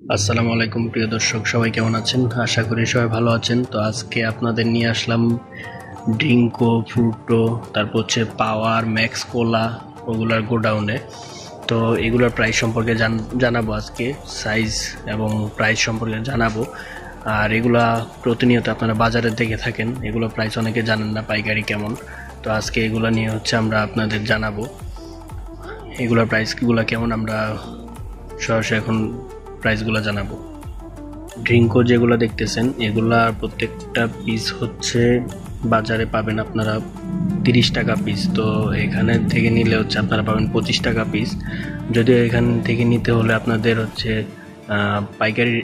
আসসালামু আলাইকুম প্রিয় দর্শক, সবাই কেমন আছেন? আশা করি সবাই ভালো আছেন। তো আজকে আপনাদের নিয়ে আসলাম ড্রিঙ্কো, ফ্রুটো, তারপর হচ্ছে পাওয়ার, ম্যাক্স কোলা ওগুলার গোডাউনে। তো এগুলোর প্রাইস সম্পর্কে জানাবো আজকে, সাইজ এবং প্রাইস সম্পর্কে জানাবো। আর এগুলা প্রতিনিয়ত আপনারা বাজারে দেখে থাকেন, এগুলো প্রাইস অনেকে জানেন না পাইকারি কেমন। তো আজকে এগুলো নিয়ে আমরা আপনাদের জানাবো এগুলোর প্রাইসগুলো কেমন। আমরা সরাসরি এখন প্রাইসগুলো জানাবো। ড্রিঙ্কো যেগুলো দেখতেছেন এগুলা প্রত্যেকটা পিস হচ্ছে বাজারে পাবেন আপনারা 30 টাকা পিস। তো এখানে থেকে নিলে আপনারা পাবেন 25 টাকা পিস। যদিও এখান থেকে নিতে হলে আপনাদের পাইকারি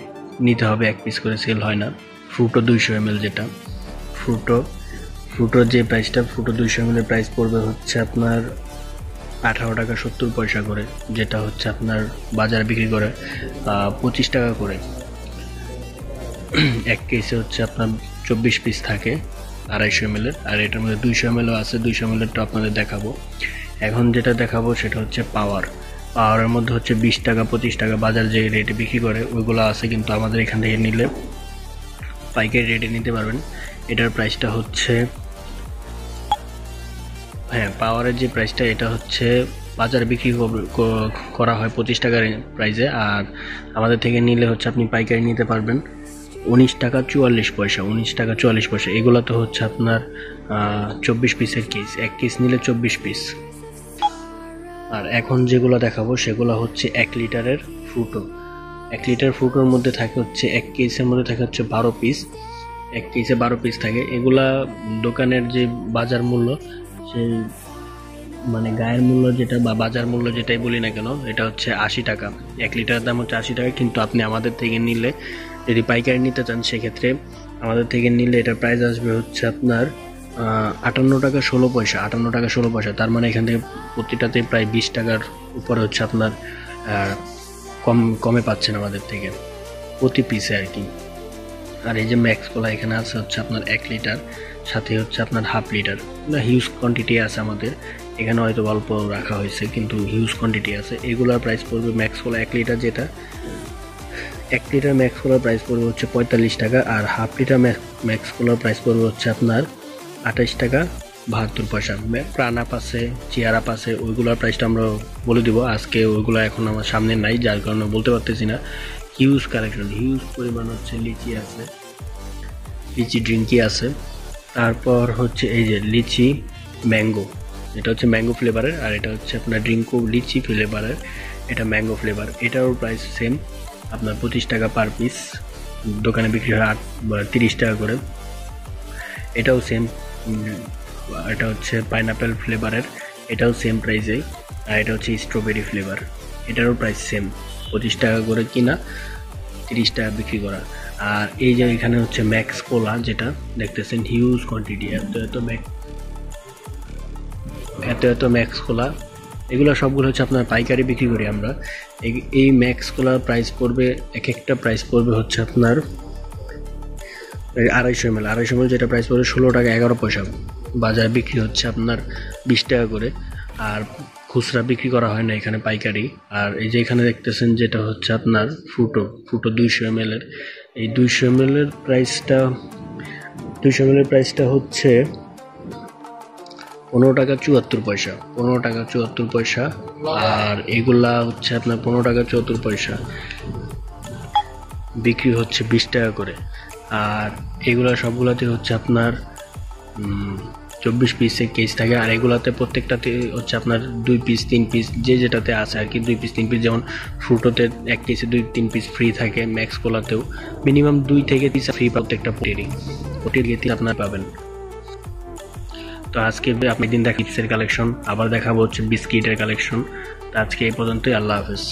নিতে হবে, এক পিস করে সেল হয় না। ফ্রুটো 200 ml, যেটা ফ্রুটোর যে প্রাইসটা, ফ্রুটো 200 ml এর প্রাইস পড়বে আপনার 18 টাকা 70 পয়সা করে, যেটা আপনার বাজারে বিক্রি করে 25 টাকা করে। এক কেসে আপনার 24 পিস থাকে 250 ml এর, আর এটার মধ্যে 200 ml আছে। 200 ml এরটা আপনাদের দেখাবো। এখন যেটা দেখাবো সেটা পাওয়ারের মধ্যে 20 টাকা 25 টাকা বাজার যে রেটে বিক্রি করে ওইগুলো আছে, কিন্তু আমাদের এখান থেকে নিলে পাইকারি রেটে নিতে পারবেন। এটার প্রাইসটা পাওয়ারের যে প্রাইসটা, এটা বাজারে বিক্রি করা হয় 25 টাকার প্রাইসে, আর আমাদের থেকে নিলে আপনি পাইকারি নিতে পারবেন 19 টাকা 44 পয়সা। 19 টাকা 44 পয়সা। এগুলো তো আপনার 24 পিসের কেস, এক কেস নিলে 24 পিস। আর এখন যেগুলো দেখাবো সেগুলো 1 লিটারের ফ্রুটো। 1 লিটার ফ্রুটোর মধ্যে থাকে এক কেসের মধ্যে থাকে 12 পিস। এক কেসে 12 পিস থাকে। এগুলা দোকানের যে বাজার মূল্য, সেই মানে গায়ের মূল্য যেটা বা বাজার মূল্য যেটাই বলি না কেন, এটা 80 টাকা। 1 লিটারের দাম 80 টাকা, কিন্তু আপনি আমাদের থেকে নিলে, যদি পাইকারি নিতে চান, সেক্ষেত্রে আমাদের থেকে নিলে এটার প্রাইস আসবে আপনার 58 টাকা 16 পয়সা। 58 টাকা 16 পয়সা। তার মানে এখান থেকে প্রতিটাতে প্রায় 20 টাকার উপরে আপনার কমে পাচ্ছেন আমাদের থেকে প্রতি পিসে আর কি। আর এই যে ম্যাক্স কোলা এখানে আছে আপনার 1 লিটার, সাথে আপনার হাফ লিটার। হিউজ কোয়ান্টিটি আছে আমাদের এখানে, হয়তো অল্প রাখা হয়েছে কিন্তু হিউজ কোয়ান্টিটি আছে। এগুলোর প্রাইস পড়বে ম্যাক্স কোলা 1 লিটার, যেটা 1 লিটার ম্যাক্স কোলার প্রাইস পড়বে 45 টাকা, আর হাফ লিটার ম্যাক্স কোলার প্রাইস পড়বে আপনার 28 টাকা 72 পয়সা। প্রাণাপ আছে, চিয়ারাপ আছে, ওইগুলোর প্রাইসটা আমরা বলে দিব আজকে। ওইগুলো এখন আমার সামনে নাই, যার কারণে বলতে পারতেছি না। হিউজ কালেকশন, হিউজ পরিমাণ লিচি আছে, লিচি ড্রিঙ্কি আছে। তারপর এই যে লিচি ম্যাঙ্গো, এটা ম্যাঙ্গো ফ্লেভারের, আর এটা আপনার ড্রিঙ্কো লিচি ফ্লেভারের, এটা ম্যাঙ্গো ফ্লেভার। এটারও প্রাইস সেম, আপনার 25 টাকা পার পিস। দোকানে বিক্রি হয় 30 টাকা করে। এটাও সেম, এটা পাইনাপেল ফ্লেভারের, এটাও সেম প্রাইসেই। আর এটা স্ট্রবেরি ফ্লেভার, এটারও প্রাইস সেম, 25 টাকা করে কিনা, 30 টাকা বিক্রি করা। আর এই যে এখানে ম্যাক্স কোলা, যেটা দেখতেছেন হিউজ কোয়ান্টিটি, এত ম্যাক্স কোলা। এগুলো সবগুলো আপনার পাইকারি বিক্রি করি আমরা। এই ম্যাক্স কোলার প্রাইস পড়বে, এক একটা প্রাইস পড়বে আপনার 250 ml। 250 ml যেটা প্রাইস পড়বে 16 টাকা 11 পয়সা। বাজারে বিক্রি আপনার 20 টাকা করে, আর খুচরা বিক্রি করা হয় না এখানে, পাইকারি। আর এই যে এখানে দেখতেছেন যেটা আপনার ফ্রুটো 200 ml এর। এই 200 ml এর প্রাইসটা 15 টাকা 74 পয়সা। 15 টাকা 74 পয়সা। আর এগুলা আপনার 15 টাকা 74 পয়সা, বিক্রি 20 টাকা করে। আর এগুলা সবগুলাতে আপনার 24 পিসের কেস থাকে। আর এগুলাতে প্রত্যেকটাতে আপনার 2 পিস 3 পিস, যে যেটাতে আছে আর কি, 2 পিস 3 পিস। যেমন ফ্রুটোতে 1 কেসে 2-3 পিস ফ্রি থাকে, ম্যাক্স কোলাতেও মিনিমাম 2 থেকে 3 ফ্রি প্রত্যেকটা পটির আপনার পাবেন। তো আজকে আপনি দিন চিপসের কালেকশন, আবার দেখাবো বিস্কিটের কালেকশন। তো আজকে এই পর্যন্তই। আল্লাহ হাফেজ।